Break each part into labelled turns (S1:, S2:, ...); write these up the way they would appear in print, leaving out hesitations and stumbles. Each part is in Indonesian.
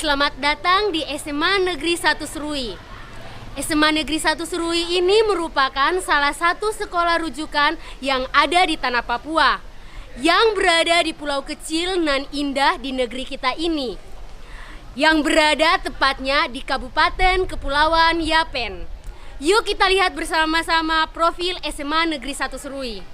S1: Selamat datang di SMA Negeri 1 Serui. SMA Negeri 1 Serui ini merupakan salah satu sekolah rujukan yang ada di tanah Papua, yang berada di pulau kecil nan indah di negeri kita ini, yang berada tepatnya di Kabupaten Kepulauan Yapen. Yuk kita lihat bersama-sama profil SMA Negeri 1 Serui.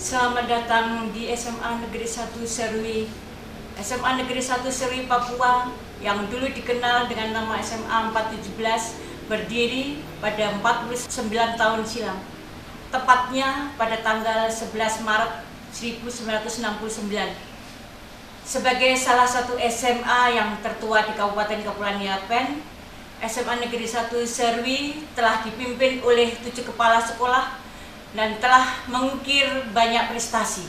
S2: Selamat datang di SMA Negeri 1 Serui. SMA Negeri 1 Serui Papua yang dulu dikenal dengan nama SMA 417 berdiri pada 49 tahun silam. Tepatnya pada tanggal 11 Maret 1969. Sebagai salah satu SMA yang tertua di Kabupaten Kepulauan Yapen, SMA Negeri 1 Serui telah dipimpin oleh 7 kepala sekolah dan telah mengukir banyak prestasi,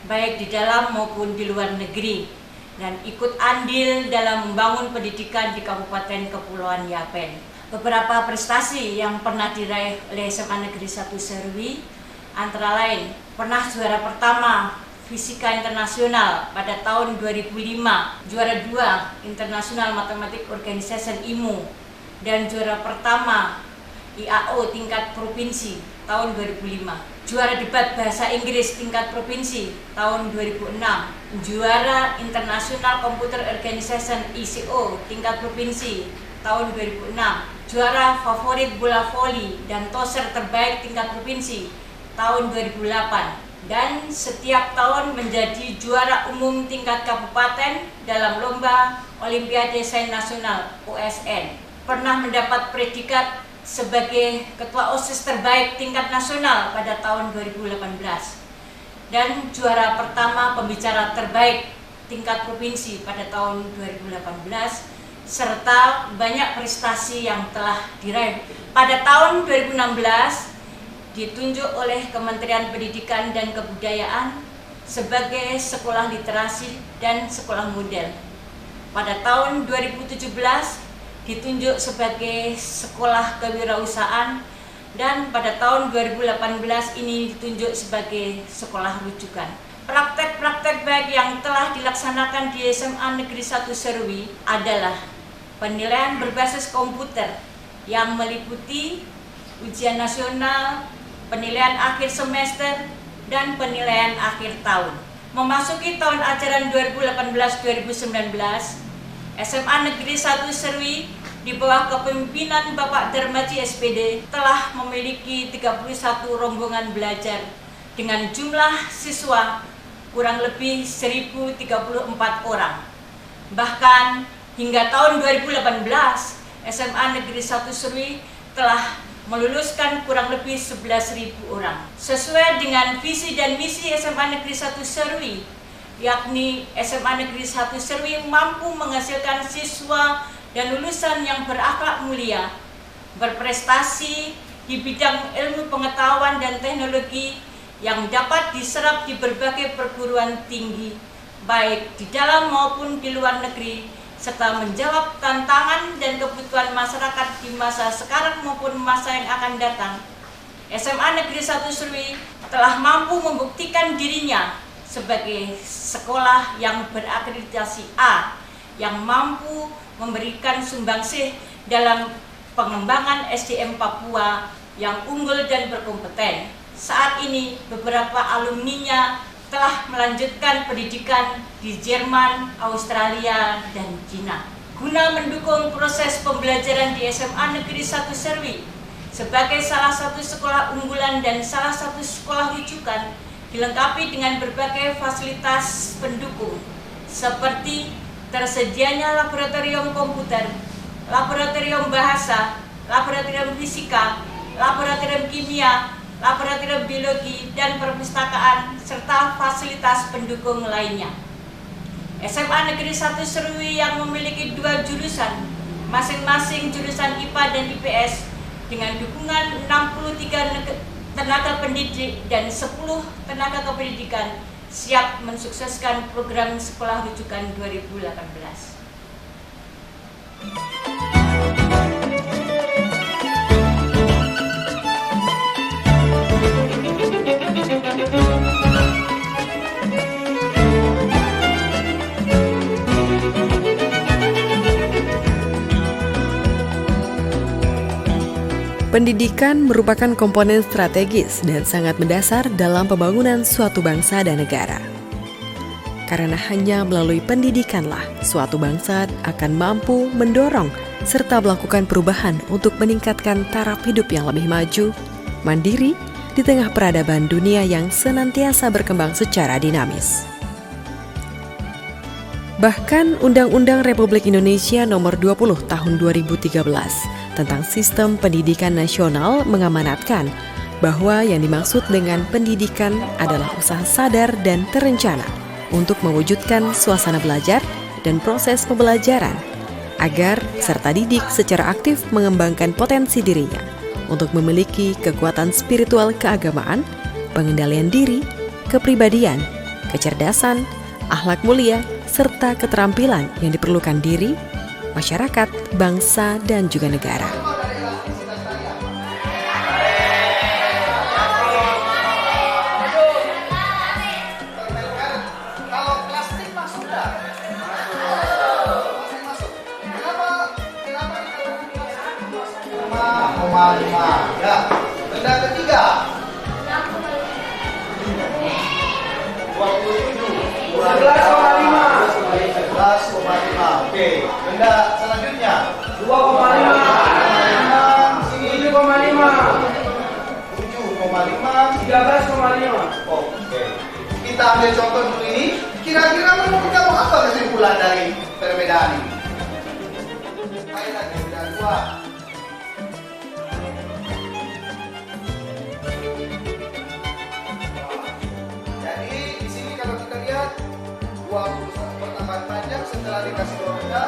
S2: baik di dalam maupun di luar negeri, dan ikut andil dalam membangun pendidikan di Kabupaten Kepulauan Yapen. Beberapa prestasi yang pernah diraih oleh SMA Negeri 1 Serui antara lain pernah juara pertama Fisika Internasional pada tahun 2005, juara 2 International Mathematics Organization IMO, dan juara pertama IAO tingkat provinsi tahun 2005, juara debat bahasa Inggris tingkat provinsi tahun 2006, juara International Computer Organization ICO tingkat provinsi tahun 2006, juara favorit bola voli dan toser terbaik tingkat provinsi tahun 2008, dan setiap tahun menjadi juara umum tingkat kabupaten dalam lomba Olimpiade Sains Nasional OSN. Pernah mendapat predikat sebagai Ketua OSIS terbaik tingkat nasional pada tahun 2018 dan juara pertama pembicara terbaik tingkat provinsi pada tahun 2018, serta banyak prestasi yang telah diraih. Pada tahun 2016 ditunjuk oleh Kementerian Pendidikan dan Kebudayaan sebagai sekolah literasi dan sekolah model. Pada tahun 2017 ditunjuk sebagai sekolah kewirausahaan, dan pada tahun 2018 ini ditunjuk sebagai sekolah rujukan. Praktek-praktek baik yang telah dilaksanakan di SMA Negeri 1 Serui adalah penilaian berbasis komputer yang meliputi ujian nasional, penilaian akhir semester, dan penilaian akhir tahun. Memasuki tahun ajaran 2018-2019, SMA Negeri 1 Serui di bawah kepemimpinan Bapak Darmaji SPD telah memiliki 31 rombongan belajar dengan jumlah siswa kurang lebih 1034 orang. Bahkan hingga tahun 2018, SMA Negeri 1 Serui telah meluluskan kurang lebih 11.000 orang. Sesuai dengan visi dan misi SMA Negeri 1 Serui, yakni SMA Negeri 1 Serui mampu menghasilkan siswa dan lulusan yang berakhlak mulia, berprestasi di bidang ilmu pengetahuan dan teknologi yang dapat diserap di berbagai perguruan tinggi, baik di dalam maupun di luar negeri, serta menjawab tantangan dan kebutuhan masyarakat di masa sekarang maupun masa yang akan datang. SMA Negeri 1 Serui telah mampu membuktikan dirinya sebagai sekolah yang berakreditasi A, yang mampu memberikan sumbangsih dalam pengembangan SDM Papua yang unggul dan berkompeten. Saat ini beberapa alumninya telah melanjutkan pendidikan di Jerman, Australia, dan Cina. Guna mendukung proses pembelajaran di SMA Negeri 1 Serui sebagai salah satu sekolah unggulan dan salah satu sekolah rujukan, dilengkapi dengan berbagai fasilitas pendukung seperti tersedianya laboratorium komputer, laboratorium bahasa, laboratorium fisika, laboratorium kimia, laboratorium biologi, dan perpustakaan, serta fasilitas pendukung lainnya. SMA Negeri 1 Serui yang memiliki 2 jurusan, masing-masing jurusan IPA dan IPS, dengan dukungan 63 tenaga pendidik dan 10 tenaga kependidikan, siap mensukseskan program Sekolah Rujukan 2018.
S3: Pendidikan merupakan komponen strategis dan sangat mendasar dalam pembangunan suatu bangsa dan negara. Karena hanya melalui pendidikanlah suatu bangsa akan mampu mendorong serta melakukan perubahan untuk meningkatkan taraf hidup yang lebih maju, mandiri, di tengah peradaban dunia yang senantiasa berkembang secara dinamis. Bahkan Undang-Undang Republik Indonesia Nomor 20 Tahun 2013 tentang Sistem Pendidikan Nasional mengamanatkan bahwa yang dimaksud dengan pendidikan adalah usaha sadar dan terencana untuk mewujudkan suasana belajar dan proses pembelajaran agar peserta didik secara aktif mengembangkan potensi dirinya untuk memiliki kekuatan spiritual keagamaan, pengendalian diri, kepribadian, kecerdasan, akhlak mulia, serta keterampilan yang diperlukan diri, masyarakat, bangsa, dan juga negara.
S4: Ya, benda ketiga 11,5. Oke, benda selanjutnya 2,5. 7,5. 13,5. Oke. Kita ambil contoh dulu ini. Kira-kira menurut kamu apa kesimpulan dari perbedaan ini? Ayo lagi, beda 2. Jadi di sini kalau kita lihat 21 pertambahan panjang setelah dikasih 2 benda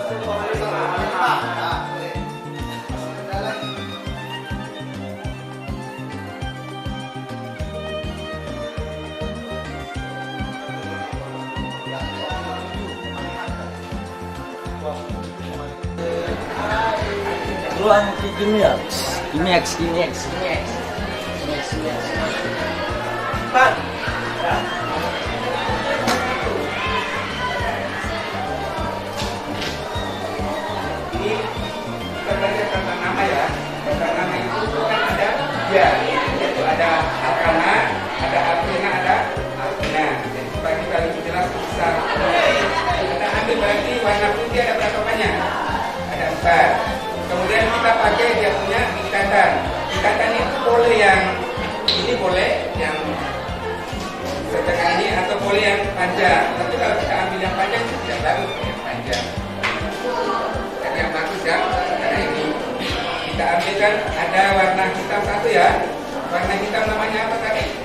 S4: 1,5. Nah, boleh. Benda lagi.
S5: Keluar ke Gimex. Pak.
S6: Ini kita belajar tentang nama ya. Tentang nama itu kan ada ya, yaitu ada Arkana, ada Alvina, ada Alvina. Jadi supaya kita lebih jelas bisa. Kita ambil berarti warna putih ada berapa banyak? Ada 4. Kemudian kita pakai dia punya ikatan. Ikatan itu boleh yang ini, boleh yang setengah ini, atau boleh yang panjang. Tapi kalau kita ambil yang panjang itu tidak bagus yang panjang. Dan yang bagus ya, karena ini kita ambilkan ada warna hitam 1 ya. Warna hitam namanya apa tadi?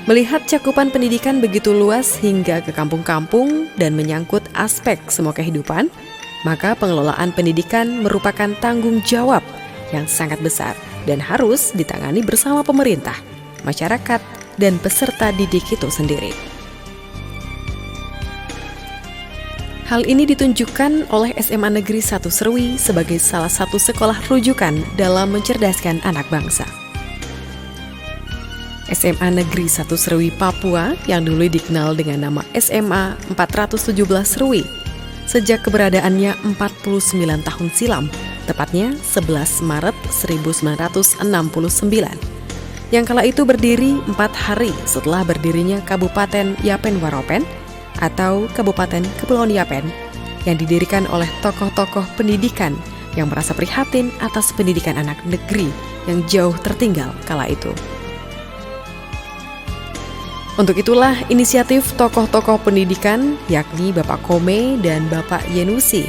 S3: Melihat cakupan pendidikan begitu luas hingga ke kampung-kampung dan menyangkut aspek semua kehidupan, maka pengelolaan pendidikan merupakan tanggung jawab yang sangat besar dan harus ditangani bersama pemerintah, masyarakat, dan peserta didik itu sendiri. Hal ini ditunjukkan oleh SMA Negeri 1 Serui sebagai salah satu sekolah rujukan dalam mencerdaskan anak bangsa. SMA Negeri 1 Serui Papua yang dulu dikenal dengan nama SMA 417 Serui sejak keberadaannya 49 tahun silam, tepatnya 11 Maret 1969, yang kala itu berdiri 4 hari setelah berdirinya Kabupaten Yapen Waropen atau Kabupaten Kepulauan Yapen, yang didirikan oleh tokoh-tokoh pendidikan yang merasa prihatin atas pendidikan anak negeri yang jauh tertinggal kala itu. Untuk itulah inisiatif tokoh-tokoh pendidikan yakni Bapak Kome dan Bapak Yenusi,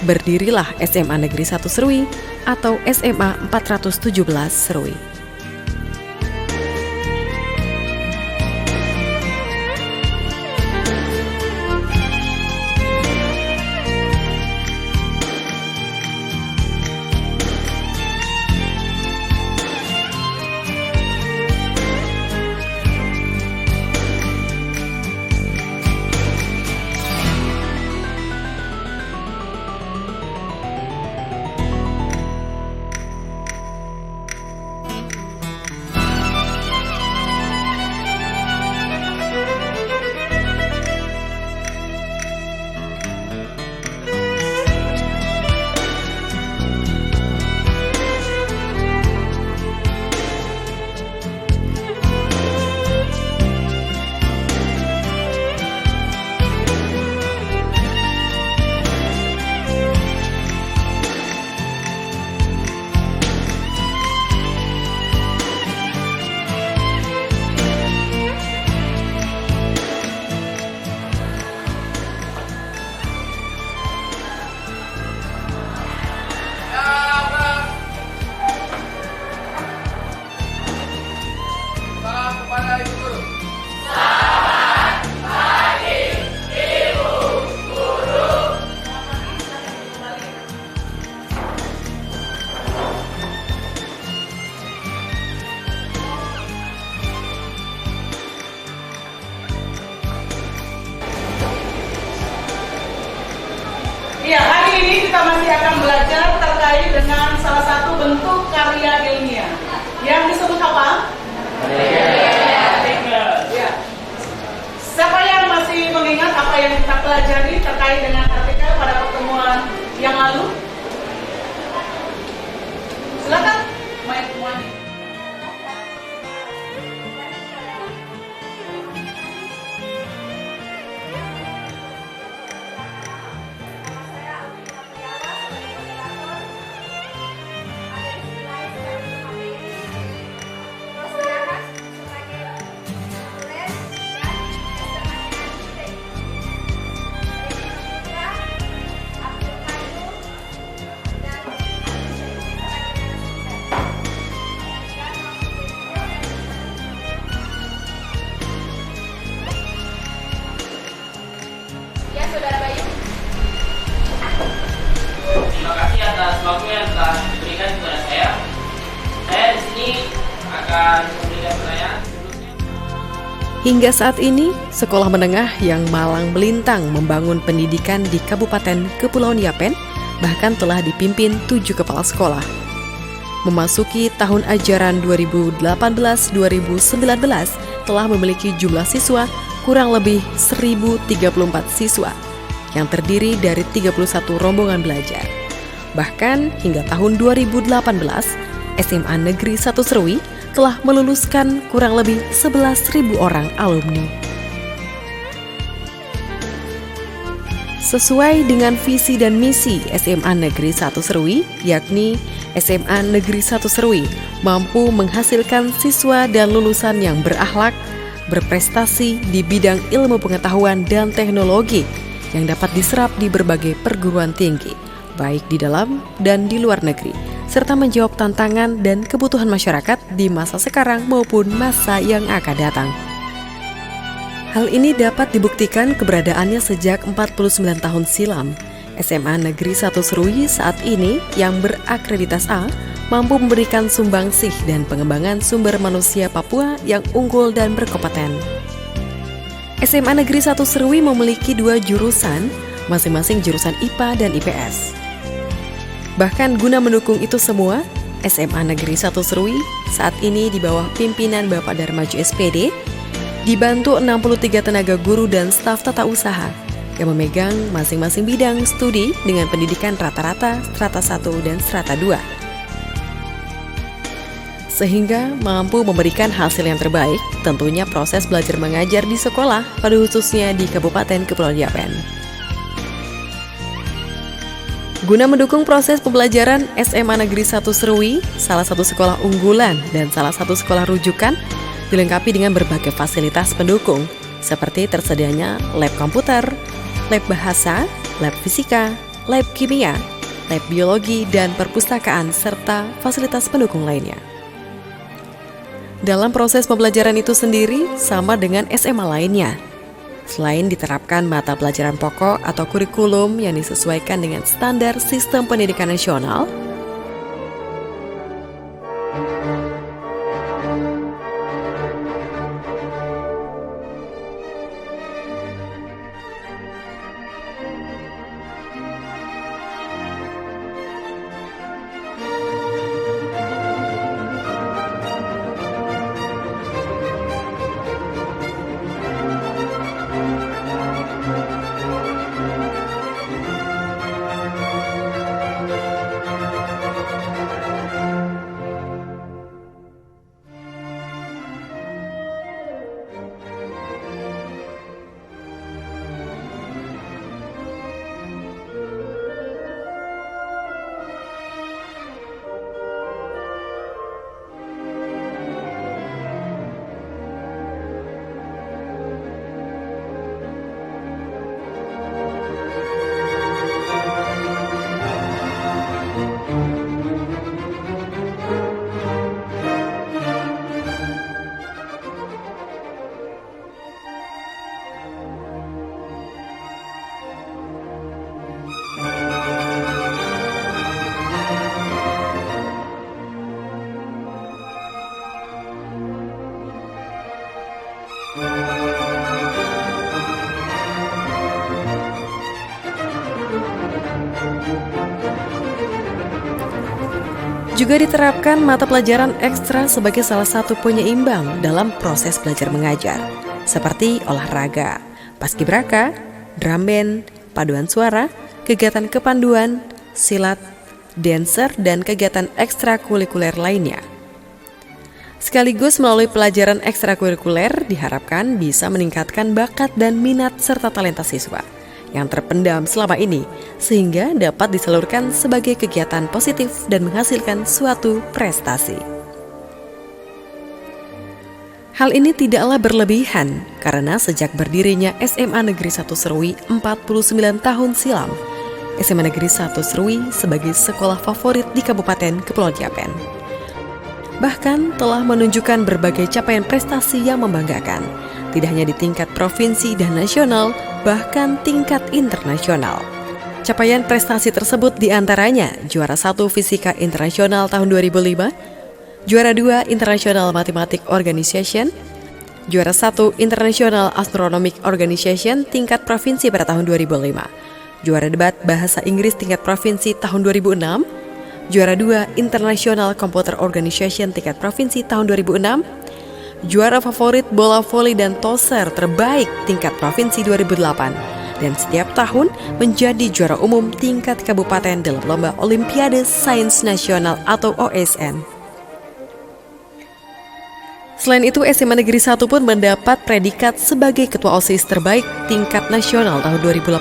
S3: berdirilah SMA Negeri 1 Serui atau SMA 417 Serui.
S7: Ya, hari ini kita masih akan belajar terkait dengan salah satu bentuk karya ilmiah yang disebut apa? Artikel. Ya. Siapa yang masih mengingat apa yang kita pelajari terkait dengan artikel pada pertemuan yang lalu? Silakan, Mike Muani.
S8: Terima kasih atas waktu yang telah diberikan kepada saya. Saya di sini akan memberikan pertanyaan.
S3: Hingga saat ini, sekolah menengah yang malang melintang membangun pendidikan di Kabupaten Kepulauan Yapen bahkan telah dipimpin 7 kepala sekolah. Memasuki tahun ajaran 2018-2019 telah memiliki jumlah siswa kurang lebih 1.034 siswa yang terdiri dari 31 rombongan belajar. Bahkan hingga tahun 2018, SMA Negeri 1 Serui telah meluluskan kurang lebih 11.000 orang alumni. Sesuai dengan visi dan misi SMA Negeri 1 Serui, yakni SMA Negeri 1 Serui mampu menghasilkan siswa dan lulusan yang berakhlak, berprestasi di bidang ilmu pengetahuan dan teknologi yang dapat diserap di berbagai perguruan tinggi, baik di dalam dan di luar negeri, serta menjawab tantangan dan kebutuhan masyarakat di masa sekarang maupun masa yang akan datang. Hal ini dapat dibuktikan keberadaannya sejak 49 tahun silam. SMA Negeri 1 Serui saat ini yang berakreditasi A mampu memberikan sumbangsih dan pengembangan sumber manusia Papua yang unggul dan berkompeten. SMA Negeri 1 Serui memiliki 2 jurusan, masing-masing jurusan IPA dan IPS. Bahkan guna mendukung itu semua, SMA Negeri 1 Serui saat ini di bawah pimpinan Bapak Darmaju SPD dibantu 63 tenaga guru dan staf tata usaha yang memegang masing-masing bidang studi dengan pendidikan rata-rata strata 1 dan strata 2. Sehingga mampu memberikan hasil yang terbaik, tentunya proses belajar mengajar di sekolah, pada khususnya di Kabupaten Kepulauan Yapen. Guna mendukung proses pembelajaran, SMA Negeri 1 Serui, salah satu sekolah unggulan dan salah satu sekolah rujukan, dilengkapi dengan berbagai fasilitas pendukung, seperti tersedianya lab komputer, lab bahasa, lab fisika, lab kimia, lab biologi, dan perpustakaan, serta fasilitas pendukung lainnya. Dalam proses pembelajaran itu sendiri sama dengan SMA lainnya. Selain diterapkan mata pelajaran pokok atau kurikulum yang disesuaikan dengan standar sistem pendidikan nasional, juga diterapkan mata pelajaran ekstra sebagai salah satu penyeimbang dalam proses belajar mengajar, seperti olahraga, paskibraka, drum band, paduan suara, kegiatan kepanduan, silat, dancer, dan kegiatan ekstrakurikuler lainnya. Sekaligus melalui pelajaran ekstrakurikuler diharapkan bisa meningkatkan bakat dan minat serta talenta siswa yang terpendam selama ini, sehingga dapat disalurkan sebagai kegiatan positif dan menghasilkan suatu prestasi. Hal ini tidaklah berlebihan, karena sejak berdirinya SMA Negeri 1 Serui 49 tahun silam, SMA Negeri 1 Serui sebagai sekolah favorit di Kabupaten Kepulauan Yapen. Bahkan telah menunjukkan berbagai capaian prestasi yang membanggakan, tidak hanya di tingkat provinsi dan nasional, bahkan tingkat internasional. Capaian prestasi tersebut diantaranya juara 1 Fisika Internasional tahun 2005, juara 2 International Mathematics Organization, juara 1 International Astronomic Organization tingkat provinsi pada tahun 2005, juara debat Bahasa Inggris tingkat provinsi tahun 2006, juara 2 International Computer Organization tingkat provinsi tahun 2006, juara favorit bola voli dan toser terbaik tingkat provinsi 2008, dan setiap tahun menjadi juara umum tingkat kabupaten dalam lomba Olimpiade Sains Nasional atau OSN. Selain itu, SMA Negeri 1 pun mendapat predikat sebagai ketua OSIS terbaik tingkat nasional tahun 2018,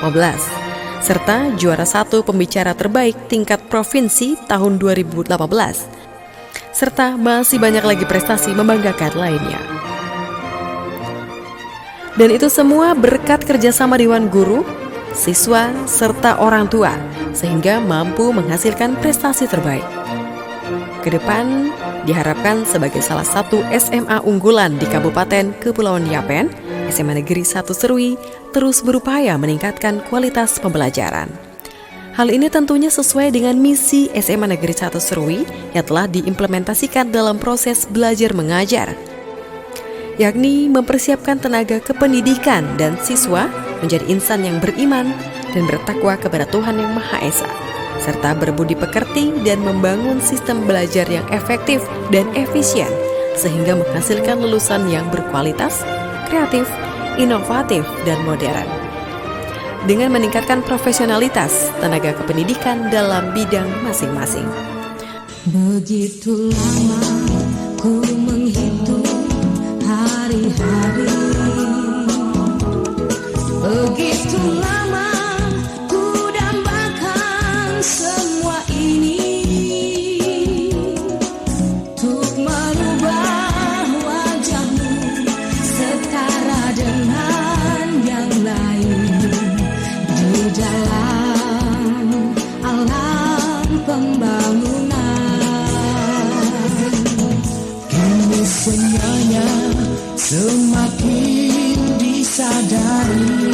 S3: serta juara 1 pembicara terbaik tingkat provinsi tahun 2018, serta masih banyak lagi prestasi membanggakan lainnya. Dan itu semua berkat kerjasama Dewan Guru, siswa, serta orang tua, sehingga mampu menghasilkan prestasi terbaik. Kedepan diharapkan sebagai salah satu SMA unggulan di Kabupaten Kepulauan Yapen, SMA Negeri 1 Serui terus berupaya meningkatkan kualitas pembelajaran. Hal ini tentunya sesuai dengan misi SMA Negeri 1 Serui yang telah diimplementasikan dalam proses belajar mengajar, yakni mempersiapkan tenaga kependidikan dan siswa menjadi insan yang beriman dan bertakwa kepada Tuhan Yang Maha Esa, serta berbudi pekerti dan membangun sistem belajar yang efektif dan efisien sehingga menghasilkan lulusan yang berkualitas, kreatif, inovatif, dan modern. Dengan meningkatkan profesionalitas tenaga kependidikan dalam bidang masing-masing.
S9: Begitu lama ku menghitung hari-hari, begitu lama ku dambakan semua ini untuk merubah wajahmu setara dengan yang lain di dalam alam pembangunan. Kini semuanya semakin disadari,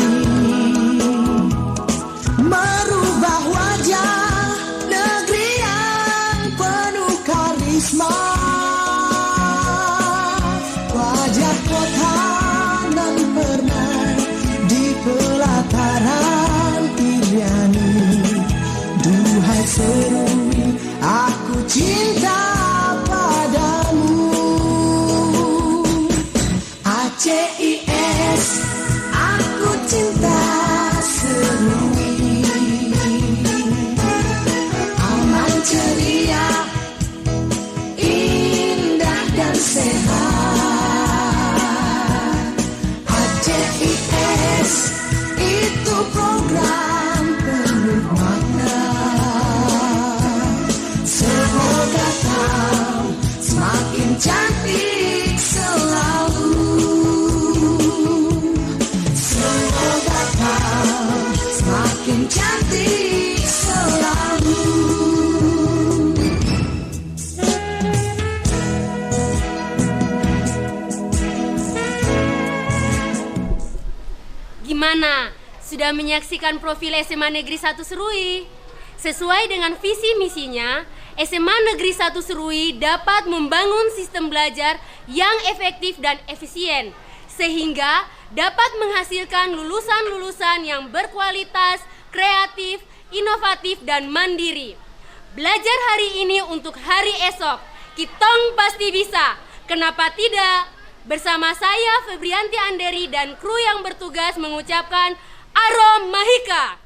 S9: merubah wajah negeri yang penuh karisma, wajah kota nan pernah di pelataran Iriani. Duhai Serui, aku cinta padamu. ACIS, aku cinta Serui. Aman, ceria, indah dan sehat. ACIS itu program penuh makna. Semoga kau semakin cantik selalu. Semoga kau semakin cantik selalu.
S1: Gimana? Sudah menyaksikan profil SMA Negeri 1 Serui? Sesuai dengan visi misinya, SMA Negeri 1 Serui dapat membangun sistem belajar yang efektif dan efisien, sehingga dapat menghasilkan lulusan-lulusan yang berkualitas, kreatif, inovatif, dan mandiri. Belajar hari ini untuk hari esok. Kitong pasti bisa. Kenapa tidak? Bersama saya Febrianti Anderi dan kru yang bertugas mengucapkan Arom Mahika.